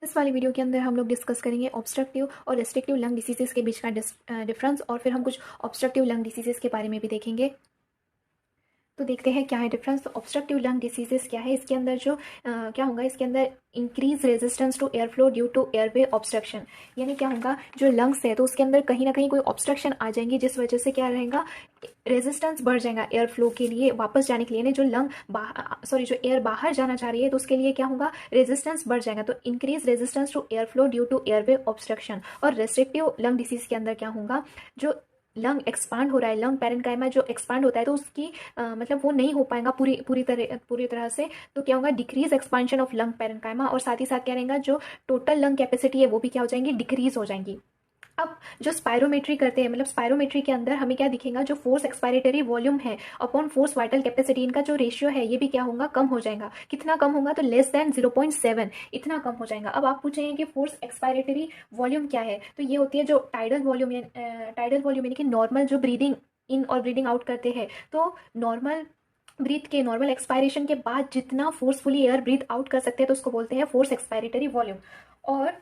इस वाली वीडियो के अंदर हम लोग डिस्कस करेंगे ऑब्स्ट्रक्टिव और रेस्ट्रिक्टिव लंग डिसीजेस के बीच का डिफरेंस, और फिर हम कुछ ऑब्स्ट्रक्टिव लंग डिसीजेस के बारे में भी देखेंगे। तो देखते हैं क्या है डिफरेंस। तो ऑब्स्ट्रक्टिव लंग डिसीजेस क्या है, इसके अंदर जो क्या होगा, इसके अंदर increase resistance to air flow due to airway obstruction. यानी क्या होगा, जो लंग्स है तो उसके अंदर कहीं ना कहीं कोई ऑब्स्ट्रक्शन आ जाएंगी, जिस वजह से क्या रहेगा, रेजिस्टेंस बढ़ जाएगा एयर फ्लो के लिए, वापस जाने के लिए। यानी जो जो एयर बाहर जाना चाह रही है तो उसके लिए क्या होगा, रेजिस्टेंस बढ़ जाएगा। तो increase resistance to air flow due to airway obstruction. और रेस्ट्रिक्टिव लंग डिसीज के अंदर क्या होगा, जो लंग एक्सपांड हो रहा है, लंग पैरेन्काइमा जो एक्सपांड होता है तो उसकी मतलब वो नहीं हो पाएगा पूरी तरह से। तो क्या होगा, decrease expansion of lung parenchyma, और साथ ही साथ क्या रहेगा, जो टोटल लंग कैपेसिटी है वो भी क्या हो जाएंगी, डिक्रीज हो जाएंगी। अब जो स्पायरोमेट्री करते हैं, मतलब स्पायरोमेट्री के अंदर हमें क्या दिखेगा, जो फोर्स एक्सपायरेटरी वॉल्यूम है अपॉन फोर्स वाइटल कैपेसिटी, इनका जो रेशियो है ये भी क्या होगा, कम हो जाएगा। कितना कम होगा, तो लेस देन 0.7 इतना कम हो जाएगा। अब आप पूछेंगे कि फोर्स एक्सपायरेटरी वॉल्यूम क्या है, तो ये होती है जो टाइडल वॉल्यूम यानी कि नॉर्मल जो ब्रीदिंग इन और ब्रीदिंग आउट करते हैं, तो नॉर्मल एक्सपायरेशन के बाद जितना फोर्सफुली एयर ब्रीथ आउट कर सकते हैं तो उसको बोलते हैं फोर्स एक्सपायरेटरी वॉल्यूम। और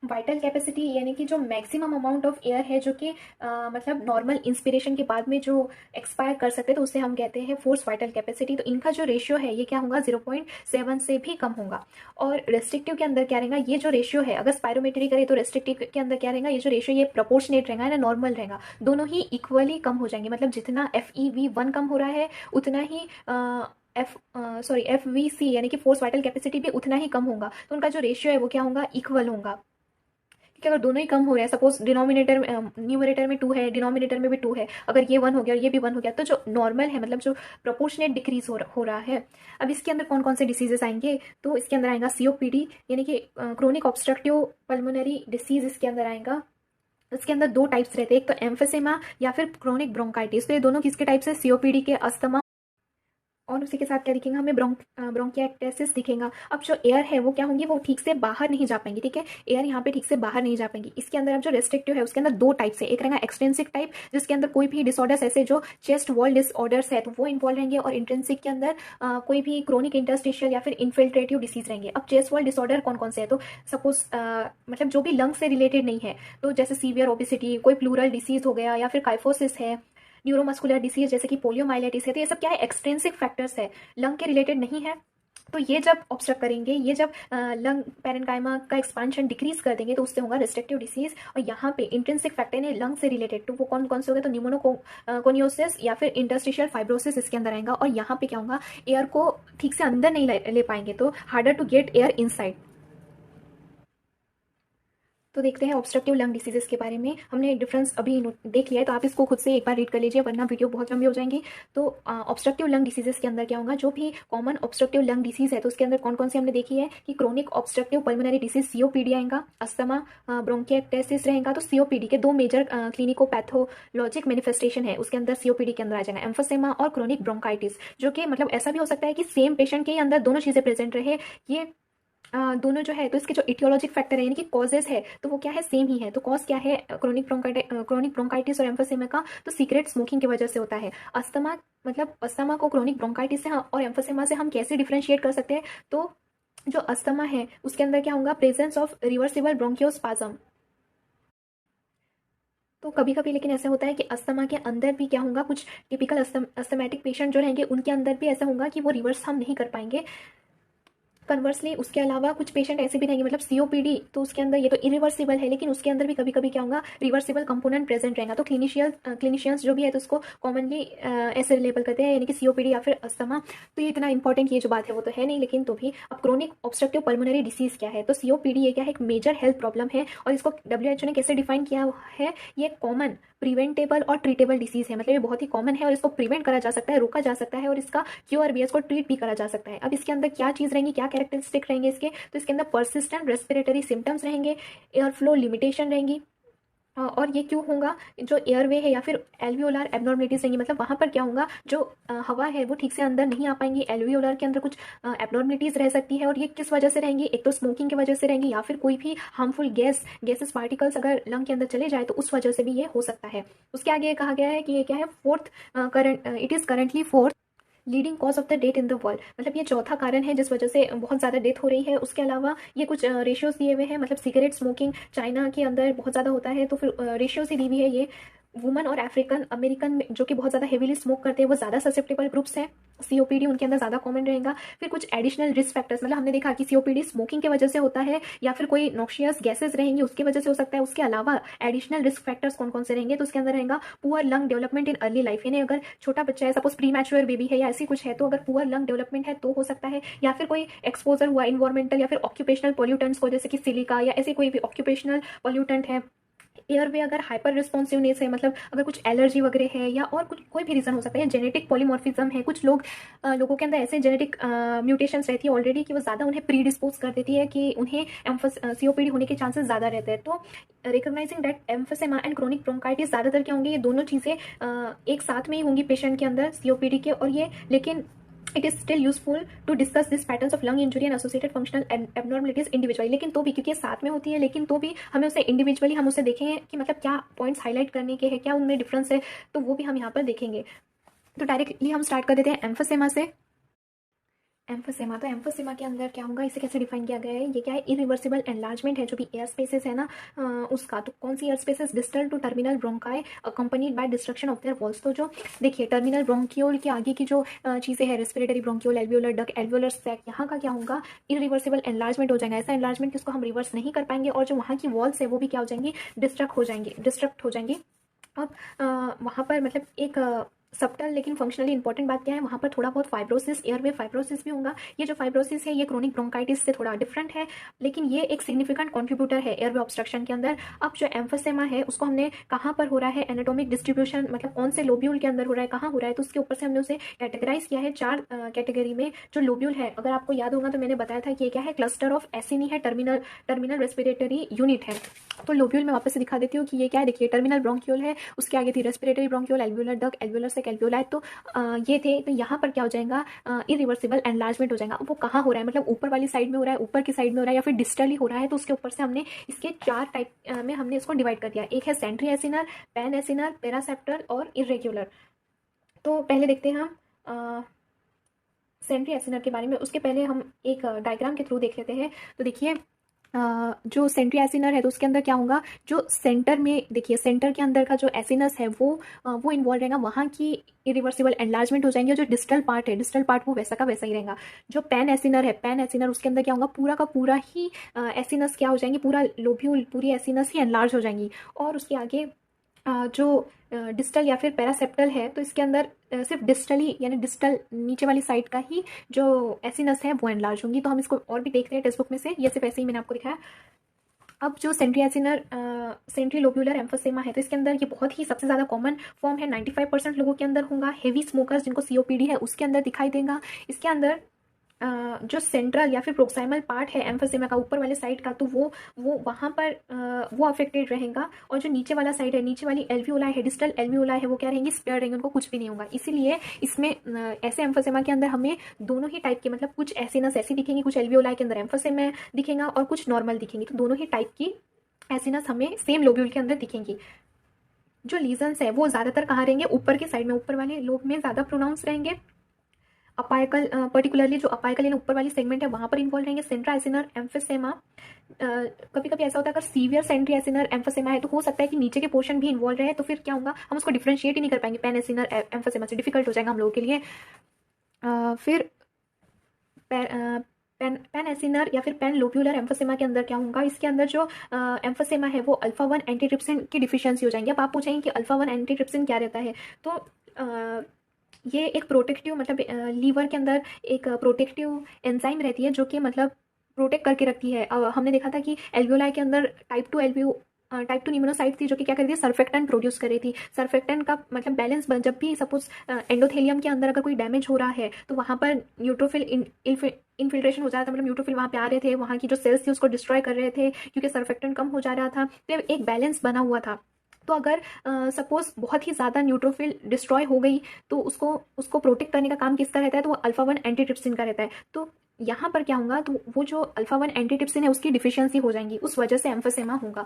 वाइटल कैपेसिटी यानी कि जो मैक्सिमम अमाउंट ऑफ एयर है जो कि मतलब नॉर्मल इंस्पिरेशन के बाद में जो एक्सपायर कर सकते हैं तो उसे हम कहते हैं फोर्स वाइटल कैपेसिटी। तो इनका जो रेशियो है ये क्या होगा, 0.7 से भी कम होगा। और रेस्ट्रिक्टिव के अंदर क्या रहेगा, ये जो रेशियो है, अगर स्पायरोमेट्री करे तो रेस्ट्रिक्टिव के अंदर क्या रहेगा, ये जो रेशियो ये प्रोपोर्शनेट रहेगा ना, नॉर्मल रहेगा, दोनों ही इक्वली कम हो जाएंगे। मतलब जितना FeV1 कम हो रहा है उतना ही FVC यानी कि फोर्स वाइटल कैपेसिटी भी उतना ही कम होगा। तो उनका जो रेशियो है वो क्या होगा, इक्वल होगा। कि अगर दोनों ही कम हो रहे हैं, सपोज डिनोमिनेटर न्यूमरेटर में 2 है, डिनोमिनेटर में भी 2 है, अगर ये 1 हो गया और ये भी 1 हो गया, तो जो नॉर्मल है मतलब जो प्रोपोर्शनेट डिक्रीज हो रहा है। अब इसके अंदर कौन कौन से डिसीजेस आएंगे, तो इसके अंदर आएगा COPD यानी कि क्रोनिक ऑब्स्ट्रक्टिव पल्मोनरी डिसीज इसके अंदर आएगा। इसके अंदर 2 टाइप्स रहते हैं, एक तो एम्फेसेमा या फिर क्रोनिक ब्रोंकाइटिस। तो ये दोनों किसके टाइप्स है, COPD के, अस्थमा। और उसी के साथ क्या दिखेगा हमें, ब्रोंकियाक्टेसिस दिखेगा। अब जो एयर है वो क्या होंगी, वो ठीक से बाहर नहीं जा पाएंगी। ठीक है, एयर यहाँ पे ठीक से बाहर नहीं जा पाएंगी। इसके अंदर अब जो रेस्ट्रिक्टिव है उसके अंदर 2 टाइप्स है, एक रहेगा एक्सटेंसिक टाइप जिसके अंदर कोई भी डिसऑर्डर्स ऐसे जो चेस्ट वॉल डिसऑर्डर्स है तो वो इन्वॉल्व रहेंगे, और इंट्रेंसिक के अंदर कोई भी क्रोनिक इंटरस्टिशियल या फिर इन्फिल्ट्रेटिव डिसीज रहेंगे। अब चेस्ट वॉल डिसऑर्डर कौन कौन से है, तो सपोज मतलब जो भी लंग से रिलेटेड नहीं है, तो जैसे सीवियर ओबेसिटी, कोई प्लूरल डिसीज हो गया, या फिर काइफोसिस है, न्यूरोमस्कुलर डिसीज जैसे कि पोलियोमाइलिटिस है, तो ये सब क्या है, एक्सट्रेंसिक फैक्टर्स है, लंग के रिलेटेड नहीं है। तो ये जब ऑब्स्ट्रक्ट करेंगे, ये जब लंग पैरेन्काइमा का एक्सपांशन डिक्रीज कर देंगे तो उससे होगा रेस्ट्रिक्टिव डिसीज। और यहाँ पे इंट्रिंसिक फैक्टर है लंग से रिलेटेड, तो वो कौन कौन से हो गए, तो न्यूमोकोनियोसिस या फिर इंटरस्टिशियल फाइब्रोसिस इसके अंदर आएगा। और यहाँ पे क्या होगा, एयर को ठीक से अंदर नहीं ले पाएंगे, तो harder to get air inside. तो देखते हैं ऑब्स्ट्रक्टिव लंग डिसीजेस के बारे में। हमने डिफरेंस अभी देख लिया है, तो आप इसको खुद से एक बार रीड कर लीजिए वरना वीडियो बहुत लंबी हो जाएंगी। तो ऑब्स्ट्रक्टिव लंग डिसीजेस के अंदर क्या होगा, जो भी कॉमन ऑब्स्ट्रक्टिव लंग डिसीज है तो उसके अंदर कौन कौन सी हमने देखी है कि chronic obstructive pulmonary disease COPD आएगा, अस्थमा, ब्रोंकियाक्टेसिस रहेगा। तो COPD के 2 मेजर क्लिनिकोपैथोलॉजिक मैनिफेस्टेशन है, उसके अंदर COPD के अंदर आ जाएगा एम्फोसेमा और क्रोनिक ब्रोंकाइटिस, जो कि मतलब ऐसा भी हो सकता है कि सेम पेशेंट के अंदर दोनों चीजें प्रेजेंट रहे। ये दोनों जो है तो इसके जो इटियोलॉजिक फैक्टर है यानी कि कॉजेज है तो वो क्या है, सेम ही है। तो कॉज क्या है क्रोनिक ब्रोंकाइटिस और एम्फोसेमा का, तो सिगरेट स्मोकिंग की वजह से होता है। अस्थमा, मतलब अस्थमा को क्रोनिक ब्रोंकाइटिस से और एम्फोसेमा से हम कैसे डिफ्रेंशिएट कर सकते हैं, तो जो अस्थमा है उसके अंदर क्या होगा, प्रेजेंस ऑफ रिवर्सिबल ब्रोंकियोस्पाज्म। तो कभी कभी लेकिन ऐसा होता है कि अस्थमा के अंदर भी क्या होगा, कुछ टिपिकल अस्थमेटिक पेशेंट जो रहेंगे उनके अंदर भी ऐसा होगा कि वो रिवर्स हम नहीं कर पाएंगे। कन्वर्सली उसके अलावा कुछ पेशेंट ऐसे भी रहेंगे, मतलब COPD तो उसके अंदर ये तो इरिवर्सिबल है, लेकिन उसके अंदर भी कभी कभी क्या होगा, रिवर्सिबल कंपोनेंट प्रेजेंट रहेगा। तो क्लिनिशियंस जो भी है तो उसको कॉमनली ऐसे लेबल करते हैं, यानी कि COPD या फिर अस्थमा। तो ये इतना इंपॉर्टेंट ये जो बात है वो तो है नहीं, लेकिन तो भी। अब क्रोनिक ऑब्स्ट्रक्टिव पल्मोनरी डिसीज क्या है, तो COPD ये क्या है, एक मेजर हेल्थ प्रॉब्लम है, और इसको WHO ने कैसे डिफाइन किया है, ये कॉमन प्रिवेंटेबल और ट्रीटेबल डिसीज है। मतलब ये बहुत ही कॉमन है और इसको प्रिवेंट करा जा सकता है, रोका जा सकता है, और इसका क्योर भी है, इसको ट्रीट भी करा जा सकता है। अब इसके अंदर क्या चीज़ रहेंगी, क्या कैरेक्टरिस्टिक रहेंगे इसके, तो इसके अंदर पर्सिस्टेंट रेस्पिरेटरी सिम्टम्स रहेंगे, एयर फ्लो लिमिटेशन रहेंगी। और ये क्यों होगा, जो एयरवे है या फिर एल्वियोलर एबनॉर्मलिटीज रहेंगी, मतलब वहाँ पर क्या होगा, जो हवा है वो ठीक से अंदर नहीं आ पाएंगी, एल्वियोलर के अंदर कुछ एबनॉर्मलिटीज रह सकती है। और ये किस वजह से रहेंगी, एक तो स्मोकिंग की वजह से रहेंगी, या फिर कोई भी हार्मफुल गैसेस पार्टिकल्स अगर लंग के अंदर चले जाए तो उस वजह से भी ये हो सकता है। उसके आगे कहा गया है कि ये क्या है, fourth, it is currently fourth leading cause of the death in the world, मतलब ये चौथा कारण है जिस वजह से बहुत ज़्यादा डेथ हो रही है। उसके अलावा ये कुछ रेशियोज दिए हुए हैं, मतलब सिगरेट स्मोकिंग चाइना के अंदर बहुत ज़्यादा होता है, तो फिर रेशियोज ही दी हुई है। ये वुमन और अफ्रीकन अमेरिकन में जो कि बहुत ज़्यादा हेवीली स्मोक करते हैं वो ज़्यादा ससेप्टेबल ग्रुप्स हैं, सीओपीडी उनके अंदर ज़्यादा कॉमन रहेगा। फिर कुछ एडिशनल रिस्क फैक्टर्स, मतलब हमने देखा कि सीओपीडी स्मोकिंग की वजह से होता है या फिर कोई नॉक्शियस गैसेज रहेंगी उसकी वजह से हो सकता है। उसके अलावा एडिशनल रिस्क फैक्टर्स कौन कौन से रहेंगे, तो उसके अंदर रहेगा poor lung development in early life, यानी अगर छोटा बच्चा है, सपोज प्री मैच्योर बेबी है या ऐसी कुछ है, तो अगर पुअर लंग डेवलपमेंट है तो हो सकता है। या फिर कोई एक्सपोजर हुआ इन्वायरमेंटल या फिर ऑक्यूपेशनल पोल्यूटेंट्स को, जैसे कि सिलिका या ऐसे कोई भी ऑक्यूपेशनल पोल्यूटेंट है। एयरवे अगर हाइपर रिस्पॉन्सिवनेस है, मतलब अगर कुछ एलर्जी वगैरह है या और कुछ कोई भी रीज़न हो सकता है, जेनेटिक पॉलीमॉर्फिज्म है, कुछ लोगों के अंदर ऐसे जेनेटिक म्यूटेशंस रहती है ऑलरेडी कि वो ज़्यादा उन्हें प्री डिस्पोज कर देती है कि उन्हें सीओपीडी होने के चांसेस ज़्यादा रहते हैं। तो recognizing that emphysema and chronic bronchitis ज़्यादातर क्या होंगे, ये दोनों चीज़ें एक साथ में ही होंगी पेशेंट के अंदर सीओपीडी के। और ये लेकिन it is still useful to discuss this patterns of lung injury and associated functional abnormalities individually, लेकिन तो भी क्योंकि ये साथ में होती है, लेकिन तो भी हमें उसे इंडिविजुअली हम उसे देखेंगे कि मतलब क्या पॉइंट्स हाईलाइट करने के हैं, क्या उनमें डिफरेंस है, तो वो भी हम यहाँ पर देखेंगे। तो डायरेक्टली हम स्टार्ट कर देते हैं एम्फोसेमा से। एम्फोसेमा, तो एम्फोसेमा के अंदर क्या होगा, इसे कैसे डिफाइन किया गया है, ये क्या है, इरिवर्सिबल एनलार्जमेंट है जो भी एयर स्पेसेस है ना उसका। तो कौन सी air spaces, distal to terminal bronchi accompanied by destruction of their walls. तो जो देखिए टर्मिनल ब्रोंकियोल के आगे की जो चीज़ें हैं, respiratory bronchiole, alveolar duct, alveolar sac, यहाँ का क्या होगा, इरिवर्सिबल एनलार्जमेंट हो जाएगा। ऐसा एनलार्जमेंट जिसको हम रिवर्स नहीं कर पाएंगे, और जो वहाँ की वॉल्स है वो भी क्या हो जाएंगी, डिस्ट्रक्ट हो जाएंगी। अब वहाँ पर मतलब एक सबटल लेकिन फंक्शनली इंपॉर्टेंट बात क्या है, वहाँ पर थोड़ा बहुत फाइब्रोसिस, एयरवे फाइब्रोसिस भी होगा। ये जो फाइब्रोसिस है ये क्रोनिक ब्रोंकाइटिस से थोड़ा डिफरेंट है, लेकिन ये एक सिग्निफिकेंट कंट्रीब्यूटर है एयरवे ऑब्स्ट्रक्शन के अंदर। अब जो एम्फोसेमा है उसको हमने कहाँ पर हो रहा है, एनाटॉमिक डिस्ट्रीब्यूशन, मतलब कौन से लोब्यूल के अंदर हो रहा है, कहाँ हो रहा है, तो उसके ऊपर से हमने उसे कैटेगराइज किया है 4 कैटेगरी में। जो लोब्यूल है, अगर आपको याद होगा तो मैंने बताया था कि ये क्या है, क्लस्टर ऑफ एसिनी है, टर्मिनल रेस्पिरेटरी यूनिट है। तो लोब्यूल में वापस से दिखा देती हूँ कि ये क्या है, देखिए टर्मिनल ब्रोंकियोल है, उसके आगे थी respiratory bronchiole, alveolar duct, alveolar sac, alveoli, तो ये थे। तो यहाँ पर क्या हो जाएगा, इरिवर्सिबल एनलार्जमेंट हो जाएगा। वो कहाँ हो रहा है, मतलब ऊपर वाली साइड में हो रहा है, ऊपर की साइड में हो रहा है, या फिर डिस्टली हो रहा है, तो उसके ऊपर से हमने इसके 4 टाइप में हमने इसको डिवाइड कर दिया। एक है सेंट्री एसिनर, पैन एसिनर, पेरासेप्टल और इरेग्युलर। तो पहले देखते हैं हम सेंट्री एसिनर के बारे में। उसके पहले हम एक डायग्राम के थ्रू देख लेते हैं। तो देखिए जो सेंट्री एसिनर है तो उसके अंदर क्या होगा, जो सेंटर में देखिए सेंटर के अंदर का जो एसिनस है वो इन्वॉल्व रहेगा, वहाँ की इरिवर्सिबल एनलार्जमेंट हो जाएंगे। और जो डिस्टल पार्ट है, डिस्टल पार्ट वो वैसा का वैसा ही रहेगा। जो पैन एसिनर है, पैन एसिनर उसके अंदर क्या होगा, पूरा का पूरा ही एसिनस क्या हो जाएंगी, पूरा लोब्यूल, पूरी एसिनस ही एनलार्ज हो जाएंगी। और उसके आगे जो डिस्टल या फिर पैरासेप्टल है तो इसके अंदर सिर्फ डिस्टली यानी डिस्टल नीचे वाली साइड का ही जो एसिनस है वो एनलार्ज होंगी। तो हम इसको और भी देख रहे हैं टेक्स्ट बुक में से, ये सिर्फ ऐसे ही मैंने आपको दिखाया। अब जो सेंट्री एसिनर सेंट्री लोब्यूलर एम्फोसेमा है तो इसके अंदर ये बहुत ही सबसे ज़्यादा कॉमन फॉर्म है, 95% लोगों के अंदर होगा। हेवी स्मोकर्स जिनको सीओपीडी है उसके अंदर दिखाई देगा। इसके अंदर जो सेंट्रल या फिर प्रोक्साइमल पार्ट है एम्फोसेमा का, ऊपर वाले साइड का, तो वो वहाँ पर वो अफेक्टेड रहेगा। और जो नीचे वाला साइड है, नीचे वाली एल्वियोलाई है, डिस्टल एल्वियोलाई है, वो क्या रहेंगी, स्पेयर रहेंगे, उनको कुछ भी नहीं होगा। इसीलिए इसमें ऐसे एम्फोसेमा के अंदर हमें दोनों ही टाइप के, मतलब कुछ एसिनस ऐसी दिखेंगी, कुछ एल्वियोलाई के अंदर एम्फोसेमा दिखेगा और कुछ नॉर्मल दिखेंगी। तो दोनों ही टाइप की एसिनस हमें सेम लोब्यूल के अंदर दिखेंगी। जो लीजन्स है वो ज़्यादातर कहाँ रहेंगे, ऊपर के साइड में, ऊपर वाले लोब में ज़्यादा प्रोनाउंस रहेंगे। अपाइकल पर्टिकुलरली जो अपाइकल यानी ऊपर वाली सेगमेंट है वहाँ पर इन्वॉल्व रहेंगे सेंट्रा एसिनर एम्फोसेमा। कभी कभी ऐसा होता है अगर सीवियर सेंट्री एसिनर एम्फोसेमा है तो हो सकता है कि नीचे के पोर्शन भी इन्वॉल्व रहे, तो फिर क्या होगा, हम उसको डिफरेंशिएट ही नहीं कर पाएंगे पैन एसिनर एम्फोसेमा से, डिफिकल्ट हो जाएगा हम लोगों के लिए। फिर पैन एसिनर या फिर पैन लोब्यूलर एम्फोसेमा के अंदर क्या होगा, इसके अंदर जो एम्फोसेमा है वो अल्फा 1 एंटीट्रिप्सिन की डिफिशियंसी हो जाएंगे। अब आप पूछेंगे कि अल्फा 1 एंटीट्रिप्सिन क्या रहता है, तो ये एक प्रोटेक्टिव, मतलब लीवर के अंदर एक प्रोटेक्टिव एंजाइम रहती है जो कि मतलब प्रोटेक्ट करके रखती है। हमने देखा था कि एल्वियोलाई के अंदर टाइप 2 निमोनोसाइट थी जो कि क्या कर रही थी, सर्फेक्टेंट प्रोड्यूस कर रही थी। सर्फेक्टेंट का मतलब बैलेंस, जब भी सपोज एंडोथेलियम के अंदर अगर कोई डैमेज हो रहा है तो वहाँ पर न्यूट्रोफिल इन्फिल्ट्रेशन हो जा रहा था, मतलब न्यूट्रोफिल वहाँ पे आ रहे थे, वहाँ की जो सेल्स थी उसको डिस्ट्रॉय कर रहे थे क्योंकि सर्फेक्टेंट कम हो जा रहा था। तो एक बैलेंस बना हुआ था। तो अगर सपोज बहुत ही ज़्यादा न्यूट्रोफिल डिस्ट्रॉय हो गई तो उसको प्रोटेक्ट करने का काम किसका रहता है, तो वो अल्फा 1 एंटीट्रिप्सिन का रहता है। तो यहाँ पर क्या होगा, तो वो जो अल्फा 1 एंटीट्रिप्सिन है उसकी डिफिशियंसी हो जाएंगी, उस वजह से एम्फोसेमा होगा।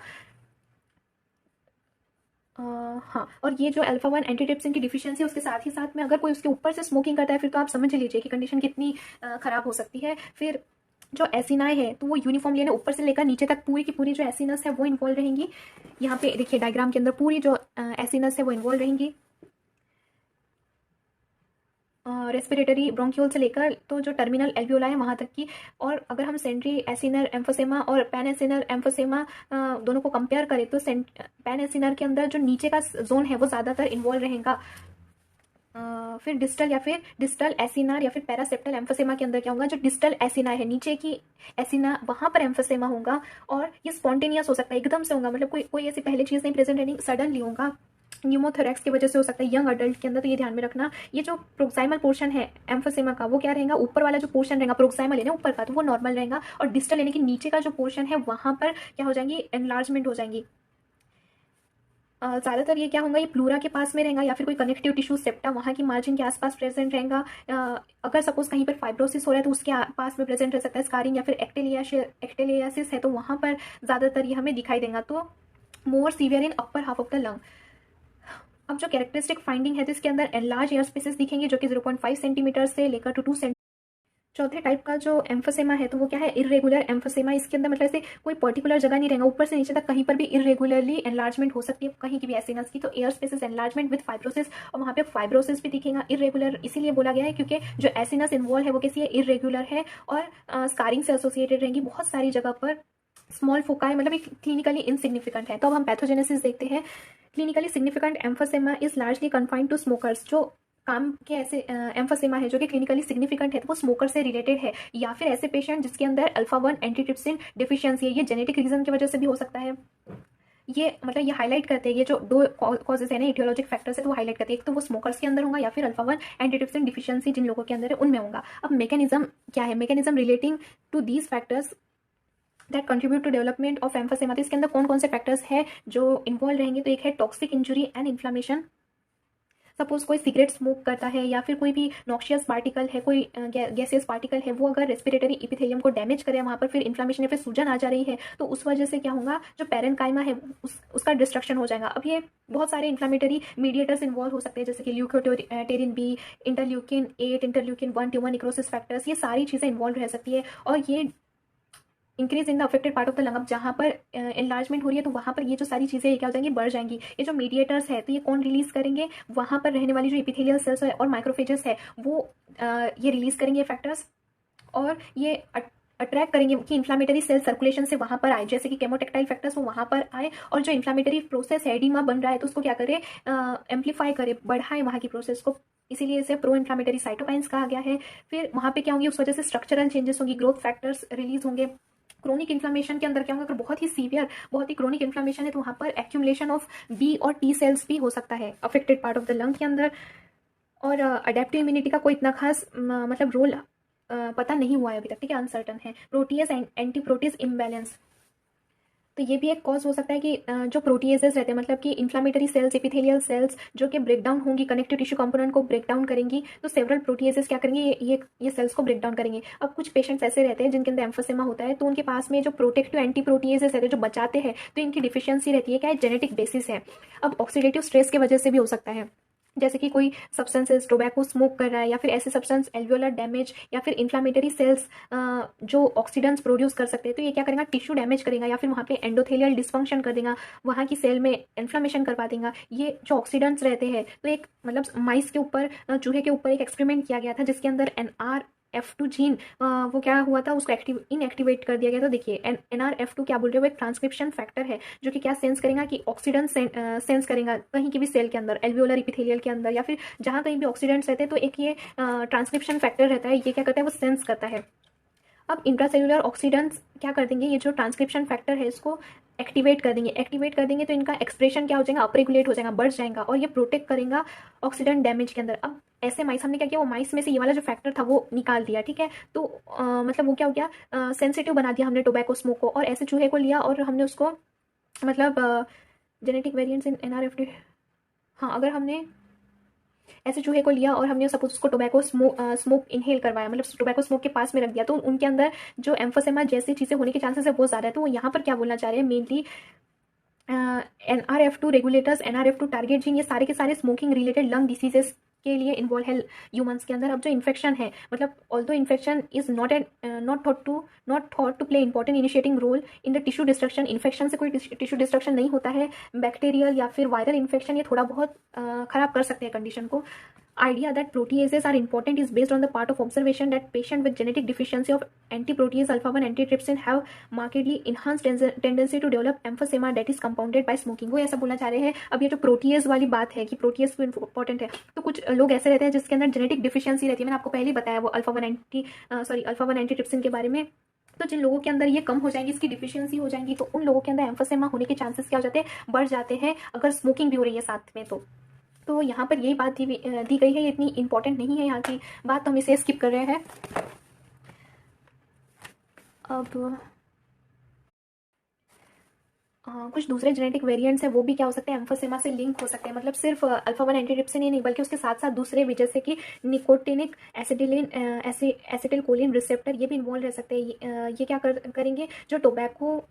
हाँ, और ये जो अल्फा 1 एंटीट्रिप्सिन की डिफिशियंसी, उसके साथ ही साथ में अगर कोई उसके ऊपर से स्मोकिंग करता है, फिर तो आप समझ लीजिए कि कंडीशन कितनी ख़राब हो सकती है। फिर जो एसिनाई है तो वो यूनिफॉर्मली ना ऊपर से लेकर नीचे तक पूरी की पूरी जो एसिनस है वो इन्वॉल्व रहेंगी। यहाँ पे देखिए डायग्राम के अंदर पूरी जो एसिनस है वो इन्वॉल्व रहेंगी, रेस्पिरेटरी ब्रोंक्यूल से लेकर तो जो टर्मिनल एल्वियोला है वहाँ तक की। और अगर हम सेंट्री एसिनर एम्फोसेमा और पैन एसिनर एम्फोसेमा दोनों को कंपेयर करें तो पैन एसिनर के अंदर जो नीचे का जोन है वो ज़्यादातर इन्वॉल्व रहेगा। फिर डिस्टल या फिर डिस्टल एसिनार या फिर पैरासेप्टल एम्फोसेमा के अंदर क्या होगा, जो डिस्टल एसिना है नीचे की एसिना, वहाँ पर एम्फोसेमा होगा। और ये स्पॉन्टेनियस हो सकता है, एकदम से होगा, मतलब कोई ऐसी पहले चीज़ नहीं प्रेजेंट रहनी, सडनली होगा। न्यूमोथोरैक्स की वजह से हो सकता है यंग अडल्ट के अंदर, तो ये ध्यान में रखना। ये जो प्रोक्साइमल पोर्शन है एम्फोसेमा का वो क्या रहेगा, ऊपर वाला जो पोर्शन रहेगा प्रोक्साइमल है ना ऊपर का, तो वो नॉर्मल रहेगा। और डिस्टल यानी कि नीचे का जो पोर्शन है वहाँ पर क्या हो जाएंगी, एनलार्जमेंट हो जाएंगी। ज़्यादातर ये क्या होगा, ये प्लूरा के पास में रहेगा या फिर कोई कनेक्टिव टिश्यू सेप्टा वहाँ की मार्जिन के आसपास प्रेजेंट रहेगा। अगर सपोज कहीं पर फाइब्रोसिस हो रहा है तो उसके पास में प्रेजेंट रह सकता है स्कारिंग, या फिर एक्टेलियासिस है तो वहाँ पर ज़्यादातर ये हमें दिखाई देगा। तो मोर severe in upper half of the lung. अब जो कैरेक्टरिस्टिक फाइंडिंग है तो इसके अंदर एनलार्ज एयर स्पेसेस दिखेंगे जो कि 0.5 सेंटीमीटर से लेकर टू 2 सेंटीमीटर। चौथे टाइप का जो एम्फोसेमा है तो वो क्या है, इरेगुलर एम्फोसेमा। इसके अंदर मतलब से कोई पर्टिकुलर जगह नहीं रहेगा, ऊपर से नीचे तक कहीं पर भी इरेगुलरली एनलार्जमेंट हो सकती है कहीं की भी एसिनस की। तो air spaces enlargement with fibrosis, और वहाँ पे फाइब्रोसिस भी दिखेगा। इरेगुलर इसीलिए बोला गया है क्योंकि जो एसिनस इन्वॉल्व है वो कैसी है, इरेगुलर है और स्कारिंग से एसोसिएटेड रहेंगी बहुत सारी जगह पर। स्मॉल फोकाई मतलब एक क्लिनिकली इनसिग्निफिकेंट है। तो अब हम पैथोजेनेसिस देखते हैं। Clinically significant emphysema is largely confined to smokers. जो काम के ऐसे एम्फोसेमा है जो कि क्लिनिकली सिग्निफिकेंट है तो वो स्मोकर से रिलेटेड है, या फिर ऐसे पेशेंट जिसके अंदर अल्फा 1 एंटीट्रिप्सिन डिफिशियंसी है। ये जेनेटिक रीजन की वजह से भी हो सकता है। ये मतलब ये हाईलाइट करते हैं, ये जो दो कॉजेज है ना, इटियोलॉजिक फैक्टर्स है तो वो हाईलाइट करते हैं, एक तो वो स्मोकर्स के अंदर होगा या फिर अल्फा 1 एंटीट्रिप्सिन डिफिशियंसी जिन लोगों के अंदर है उनमें होगा। अब मैकेनिज्म क्या है, mechanism relating to these factors that contribute to development of emphysema. तो इसके अंदर कौन कौन से फैक्टर्स है जो इन्वॉल्व रहेंगे, तो एक है toxic injury and inflammation. Suppose कोई सिगरेट स्मोक करता है या फिर कोई भी नॉक्शियस पार्टिकल है, कोई गैसियस पार्टिकल है, वो अगर रेस्पिरेटरी इपिथेलियम को डैमेज करे, वहाँ पर फिर इन्फ्लामेशन या फिर सूजन आ जा रही है, तो उस वजह से क्या होगा, जो पेरेन्काइमा है उसका डिस्ट्रक्शन हो जाएगा। अब ये बहुत सारे इन्फ्लामेटरी मीडिएटर्स इन्वॉल्व हो सकते हैं जैसे कि leukotriene B, interleukin 8, interleukin 1, tumour necrosis factors, ये सारी चीज़ें इन्वॉल्व रह सकती है। और ये increase in the affected part of the lung. अब जहाँ पर एनलार्जमेंट हो रही है तो वहाँ पर ये जो सारी चीज़ें क्या हो जाएंगी, बढ़ जाएंगी। ये जो मीडिएटर्स है तो ये कौन रिलीज करेंगे, वहाँ पर रहने वाली जो इपिथेलियल सेल्स है और माइक्रोफेजेस है वो ये रिलीज करेंगे फैक्टर्स, और ये अट्रैक्ट करेंगे कि इन्फ्लामेटरी सेल सर्कुलेशन से वहाँ पर आए, जैसे कि केमोटेक्टाइल फैक्टर्स वो वहाँ पर आए, और जो इन्फ्लामेटरी प्रोसेस है, एडिमा बन रहा है तो उसको क्या करे, एम्पलीफाई करे, बढ़ाए वहाँ की प्रोसेस को। इसीलिए इसे प्रो इन्फ्लामेटरी साइटोकाइंस कहा गया है। फिर वहाँ पे क्या होंगी, उस वजह से स्ट्रक्चरल चेंजेस होंगी, ग्रोथ फैक्टर्स रिलीज होंगे। क्रोनिक इन्फ्लामेशन के अंदर क्या होगा, अगर बहुत ही सीवियर, बहुत ही क्रोनिक इन्फ्लामेशन है तो वहाँ पर एक्यूमुलेशन ऑफ बी और टी सेल्स भी हो सकता है affected part of the lung के अंदर। और अडेप्टिव इम्यूनिटी का कोई इतना खास मतलब रोल पता नहीं हुआ है अभी तक, ठीक है, अनसर्टन है। Protease and anti proteases imbalance, तो ये भी एक कॉज हो सकता है कि जो प्रोटीएजेस रहते हैं, मतलब कि इन्फ्लामेटरी सेल्स, एपिथेलियल सेल्स जो कि ब्रेक डाउन होंगी, कनेक्टिव टिश्यू कंपोनेंट को ब्रेक डाउन करेंगी, तो सेवरल प्रोटीएजेस क्या करेंगे, ये सेल्स को ब्रेक डाउन करेंगे। अब कुछ पेशेंट्स ऐसे रहते हैं जिनके अंदर एम्फोसेमा होता है तो उनके पास में जो प्रोटेक्टिव एंटी प्रोटीएजेस रहते हैं जो बचाते हैं, तो इनकी डिफिशियंसी रहती है, क्या है, जेनेटिक बेसिस है। अब ऑक्सीडेटिव स्ट्रेस की वजह से भी हो सकता है, जैसे कि कोई सब्सटेंसेस, टोबैको स्मोक कर रहा है या फिर ऐसे सब्सटेंस एल्वियोलर डैमेज या फिर इन्फ्लामेटरी सेल्स जो ऑक्सीडेंट्स प्रोड्यूस कर सकते हैं, तो ये क्या करेगा, टिश्यू डैमेज करेगा या फिर वहाँ पे एंडोथेलियल डिस्फंक्शन कर देगा, वहाँ की सेल में इन्फ्लामेशन करवा देगा। ये जो ऑक्सीडेंट्स रहते हैं, तो एक मतलब माइस के ऊपर, चूहे के ऊपर एक एक्सपेरिमेंट किया गया था जिसके अंदर NRF2 जीन वो क्या हुआ था, उसको इनएक्टिवेट कर दिया गया था। देखिए NRF2 क्या बोल रहे हो, एक ट्रांसक्रिप्शन फैक्टर है जो कि क्या सेंस करेगा, कि ऑक्सीडेंट सेंस करेगा कहीं की भी सेल के अंदर, एल्वियोलर इपिथेलियल के अंदर या फिर जहाँ कहीं भी ऑक्सीडेंट्स रहते हैं, तो एक ये ट्रांसक्रिप्शन फैक्टर रहता है, ये क्या करता है, वो सेंस करता है। अब इंट्रासेल्युलर ऑक्सीडेंट्स क्या कर देंगे, ये जो ट्रांसक्रिप्शन फैक्टर है इसको एक्टिवेट कर देंगे तो इनका एक्सप्रेशन क्या हो जाएगा, अपरेगुलेट हो जाएगा, बढ़ जाएगा, और ये प्रोटेक्ट करेगा ऑक्सीडेंट डैमेज के अंदर। अब ऐसे माइस हमने क्या किया, वो माइस में से ये वाला जो फैक्टर था वो निकाल दिया, ठीक है, तो मतलब वो क्या हो गया, सेंसिटिव बना दिया हमने टोबैको स्मोक को, और ऐसे चूहे को लिया और हमने उसको मतलब जेनेटिक वेरिएंट्स इन NRF2, हाँ, अगर हमने ऐसे चूहे को लिया और हमने सपोज उसको टोबैको स्मोक इनहेल करवाया, मतलब टोबैको स्मोक के पास में रख दिया, तो उनके अंदर जो एम्फोसेमा जैसी चीज़ें होने के चांसेस है बहुत ज़्यादा है। तो वो यहाँ पर क्या बोलना चाह रहे हैं, mainly NRF2 regulators, NRF2 target gene, ये सारे के सारे स्मोकिंग रिलेटेड लंग डिसीजेस के लिए इन्वॉल्व है ह्यूमंस के अंदर। अब जो इन्फेक्शन है, मतलब although infection is not thought to play important initiating role in the tissue destruction, infection से कोई टिश्यू डिस्ट्रक्शन नहीं होता है। बैक्टीरियल या फिर वायरल इन्फेक्शन ये थोड़ा बहुत खराब कर सकते हैं कंडीशन को। Idea that proteases are important is based on the part of observation that patient with genetic deficiency of anti-protease alpha-1 antitrypsin have markedly enhanced tendency to develop emphysema that is compounded by smoking। वो ऐसा बोलना चाह रहे हैं। अब ये जो protease वाली बात है कि प्रोटीएज क्यों इंपॉर्टेंट है, तो कुछ लोग ऐसे रहते हैं जिसके अंदर जेनेटिक डिफिशियंसी रहती है। मैंने आपको पहले ही बताया वो अल्फा-1 एंटीट्रिप्सिन के बारे में। तो जिन लोगों के अंदर ये कम हो जाएंगी, इसकी डिफिशियंसी हो जाएंगी, तो उन लोगों के अंदर एम्फोसेमा होने के चांसेस क्या हो जाते हैं, बढ़ जाते हैं, अगर स्मोकिंग भी हो रही है साथ में। तो यहाँ पर यही बात दी गई है, ये इतनी इंपॉर्टेंट नहीं है यहाँ की बात, तो हम इसे स्किप कर रहे हैं। अब कुछ दूसरे जेनेटिक वेरिएंट्स हैं, वो भी क्या हो सकते हैं, एम्फोसेमा से लिंक हो सकते हैं। मतलब सिर्फ अल्फा-1 एंटीट्रिप्सिन ही नहीं, बल्कि उसके साथ साथ दूसरे भी, जैसे कि निकोटिनिक एसिटिलकोलिन रिसेप्टर, ये भी इन्वॉल्व रह सकते हैं। ये क्या करेंगे, जो टोबैको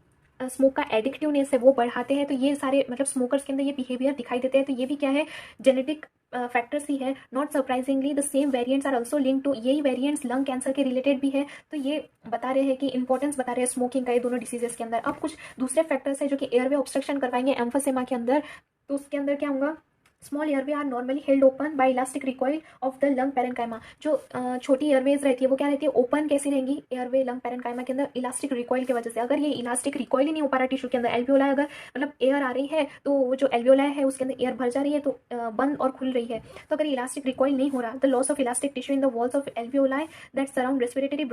स्मोक का एडिक्टिवनेस है वो बढ़ाते हैं। तो ये सारे मतलब स्मोकर्स के अंदर ये बिहेवियर दिखाई देते हैं। तो ये भी क्या है, जेनेटिक फैक्टर्स ही है। Not surprisingly the same variants are also link to, यही वेरिएंट्स लंग कैंसर के रिलेटेड भी है। तो ये बता रहे हैं कि इंपॉर्टेंस बता रहे हैं स्मोकिंग का ये दोनों डिसीजेस के अंदर। अब कुछ दूसरे फैक्टर्स है जो कि एयरवे ऑब्स्ट्रक्शन करवाएंगे एम्फोसेमा के अंदर। तो उसके अंदर क्या होगा, small airway are normally held open by elastic recoil of the lung parenchyma. जो छोटी एयरवेज रहती है वो क्या रहती है, ओपन कैसी रहेंगी, एयरवे लंग पैरेन्काइमा के अंदर इलास्टिक रिकॉइल की वजह से। अगर ये इलास्टिक रिकॉइल ही नहीं हो पा रहा टिश्यू के अंदर, एल्वियोलाई अगर मतलब एयर आ रही है, तो वो जो एल्वियोलाई है उसके अंदर एयर भर जा रही है, तो बंद और खुल रही है। तो अगर इलास्टिक रिकॉइल नहीं हो रहा, the loss of elastic tissue in the walls of alveoli that surround respiratory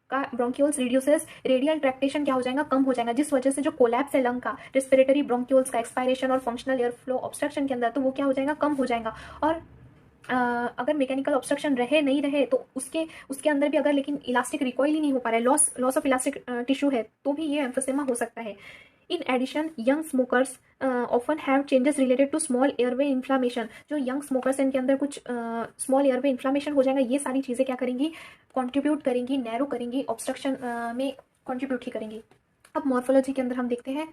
का ब्रोंक्यूल्स रिड्यूसेस, रेडियल ट्रैक्टेशन क्या हो जाएगा, कम हो जाएगा, जिस वजह से जो कोलैप्स है लंग का, रेस्पिरेटरी ब्रोंक्यूल्स का एक्सपायरेशन और फंक्शनल एयर फ्लो ऑब्स्ट्रक्शन के अंदर, तो वो क्या हो जाएगा, कम हो जाएगा। और अगर मैकेनिकल ऑब्स्ट्रक्शन रहे नहीं रहे, तो उसके अंदर भी अगर लेकिन इलास्टिक रिकॉइल ही नहीं हो पा रहा है, लॉस ऑफ इलास्टिक टिश्यू है, तो भी ये एम्फोसेमा हो सकता है। In addition young smokers often have changes related to small airway inflammation. जो यंग स्मोकर्स हैं इनके अंदर कुछ स्मॉल एयरवे इन्फ्लामेशन हो जाएगा। ये सारी चीज़ें क्या करेंगी, कंट्रीब्यूट करेंगी, नैरो करेंगी, ऑब्स्ट्रक्शन में कंट्रीब्यूट ही करेंगी। अब मॉर्फोलॉजी के अंदर हम देखते हैं,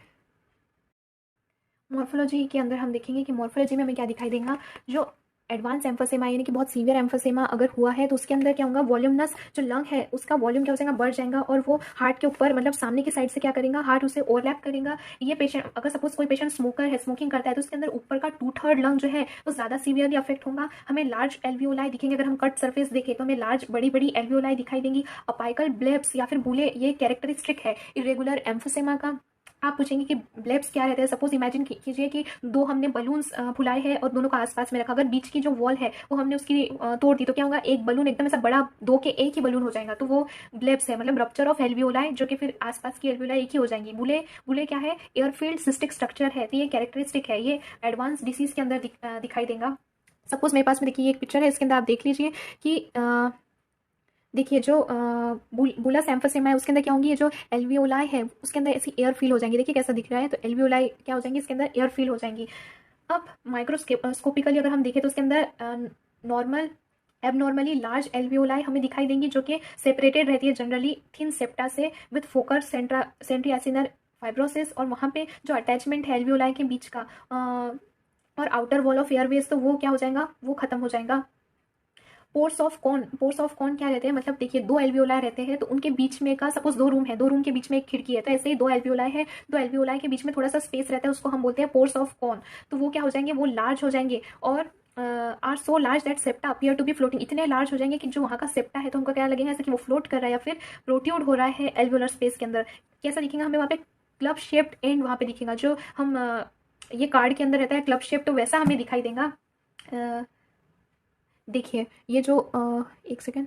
मॉर्फोलॉजी के अंदर हम देखेंगे कि मॉर्फोलॉजी में हमें क्या दिखाई देगा। जो एडवांस एम्फोसेमा यानी कि बहुत सीवियर एम्फोसेमा अगर हुआ है, तो उसके अंदर क्या होगा, वॉल्यूमनस जो लंग है उसका वॉल्यूम क्या हो जाएगा, बढ़ जाएगा, और वो हार्ट के ऊपर मतलब सामने की साइड से क्या करेगा, हार्ट उसे ओवरलैप करेगा। ये पेशेंट, अगर सपोज कोई पेशेंट स्मोकर है, स्मोकिंग करता है, तो उसके अंदर ऊपर का 2/3 लंग जो है वो ज़्यादा सीवियरली अफेक्ट होगा। हमें लार्ज एल्वियोलाई दिखेंगे, अगर हम कट सर्फेस देखें तो हमें लार्ज बड़ी बड़ी एल्वियोलाई दिखाई देंगी। अपाइकल ब्लेब्स या फिर बुले, ये कैरेक्टरिस्टिक है इरेगुलर एम्फोसेमा का। आप पूछेंगे कि ब्लेब्स क्या रहते हैं। सपोज इमेजिन कीजिए कि दो हमने बलून्स फुलाए हैं और दोनों को आसपास में रखा, अगर बीच की जो वॉल है वो हमने उसकी तोड़ दी, तो क्या होगा, एक बलून एकदम ऐसा बड़ा, दो के एक ही बलून हो जाएगा, तो वो ब्लेब्स है, मतलब रप्चर ऑफ एल्वियोलाई, जो कि फिर आसपास की एल्वियोलाई एक ही हो जाएंगी। बुले क्या है, एयरफील्ड सिस्टिक स्ट्रक्चर है, तो ये कैरेक्टरिस्टिक है, ये एडवांस डिसीज के अंदर दिखाई देगा। सपोज मेरे पास में देखिए एक पिक्चर है, इसके अंदर आप देख लीजिए कि देखिए जो बुलस एम्फोसेमा है उसके अंदर क्या होंगी, ये जो एल्वियोलाई है उसके अंदर ऐसी एयर फील हो जाएंगी। देखिए कैसा दिख रहा है, तो एल्वियोलाई क्या हो जाएंगी, इसके अंदर एयर फील हो जाएंगी। अब माइक्रोस्कोपिकली अगर हम देखें तो उसके अंदर एबनॉर्मली लार्ज एल्वियोलाई हमें दिखाई देंगी, जो कि सेपरेटेड रहती है जनरली थिन सेप्टा से विद फोकस सेंट्रियासिनर फाइब्रोसिस, और वहाँ पे जो अटैचमेंट है एल्वियोलाई के बीच का और आउटर वॉल ऑफ एयरवेज, तो वो क्या हो जाएगा, वो खत्म हो जाएगा। पोर्स ऑफ कॉन क्या रहते हैं, मतलब देखिए दो एल्वियोलाई रहते हैं, तो उनके बीच में का सपोज दो रूम है, दो रूम के बीच में एक खिड़की है, तो ऐसे ही दो एल्वियोलाई है, दो एल्वियोलाई के बीच में थोड़ा सा स्पेस रहता है, उसको हम बोलते हैं पोर्स ऑफ कॉन। तो वो क्या हो जाएंगे, वो लार्ज हो जाएंगे, और are so large that septa appear to be floating. इतने लार्ज हो जाएंगे कि जो वहाँ का सेप्टा है तो हमको क्या लगेगा, ऐसा कि वो फ्लोट कर रहा है या फिर प्रोट्यूड हो रहा है एल्वियोलर स्पेस के अंदर। कैसा दिखेगा, हमें वहाँ पे क्लब शेप्ड एंड वहाँ पे दिखेगा, जो हम ये कार्ड के अंदर रहता है क्लब शेप, तो वैसा हमें दिखाई देगा। देखिए ये जो एक सेकेंड,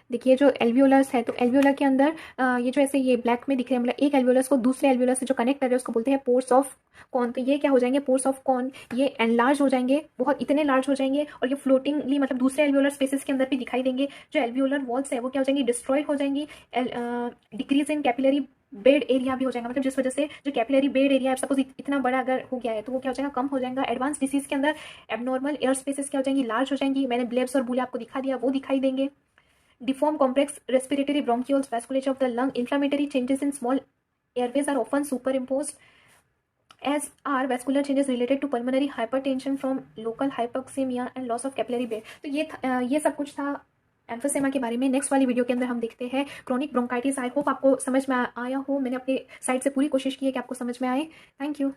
देखिए जो एल्वियोलस है, तो एल्वियोलर के अंदर ये जो ऐसे ये ब्लैक में दिख रहे हैं, मतलब एक एल्वियोलस को दूसरे एल्वियोलस से जो कनेक्ट कर रहे हैं उसको बोलते हैं पोर्स ऑफ कॉन। तो ये क्या हो जाएंगे, पोर्स ऑफ कॉन, ये एनलार्ज हो जाएंगे, बहुत इतने लार्ज हो जाएंगे, और ये फ्लोटिंगली मतलब दूसरे एल्वियोलर स्पेसेस के अंदर भी दिखाई देंगे। जो एल्वियोलर वॉल्स है वो क्या हो जाएंगी, डिस्ट्रॉय हो जाएंगी। Decrease in capillary bed area भी हो जाएगा, मतलब जिस वजह से जो कैपिलरी बेड एरिया है सपोज इतना बड़ा अगर हो गया है, तो वो क्या हो जाएगा, कम हो जाएगा। एडवांस डिसीज के अंदर एबनॉर्मल एयर स्पेसेस क्या हो जाएंगी, लार्ज हो जाएंगी। मैंने ब्लेब्स और बुले आपको दिखा दिया, वो दिखाई देंगे। Deform complex respiratory bronchioles, vasculature of the lung, inflammatory changes in small Airways are often superimposed, as are vascular changes related to pulmonary hypertension from local hypoxemia and loss of capillary bed. तो ये सब कुछ था एम्फोसेमा के बारे में। Next वाली video के अंदर हम देखते हैं क्रोनिक ब्रोंकाइटिस। आई होप आपको समझ में आया हो। मैंने अपनी साइड से पूरी कोशिश की है कि आपको समझ में आए। Thank you.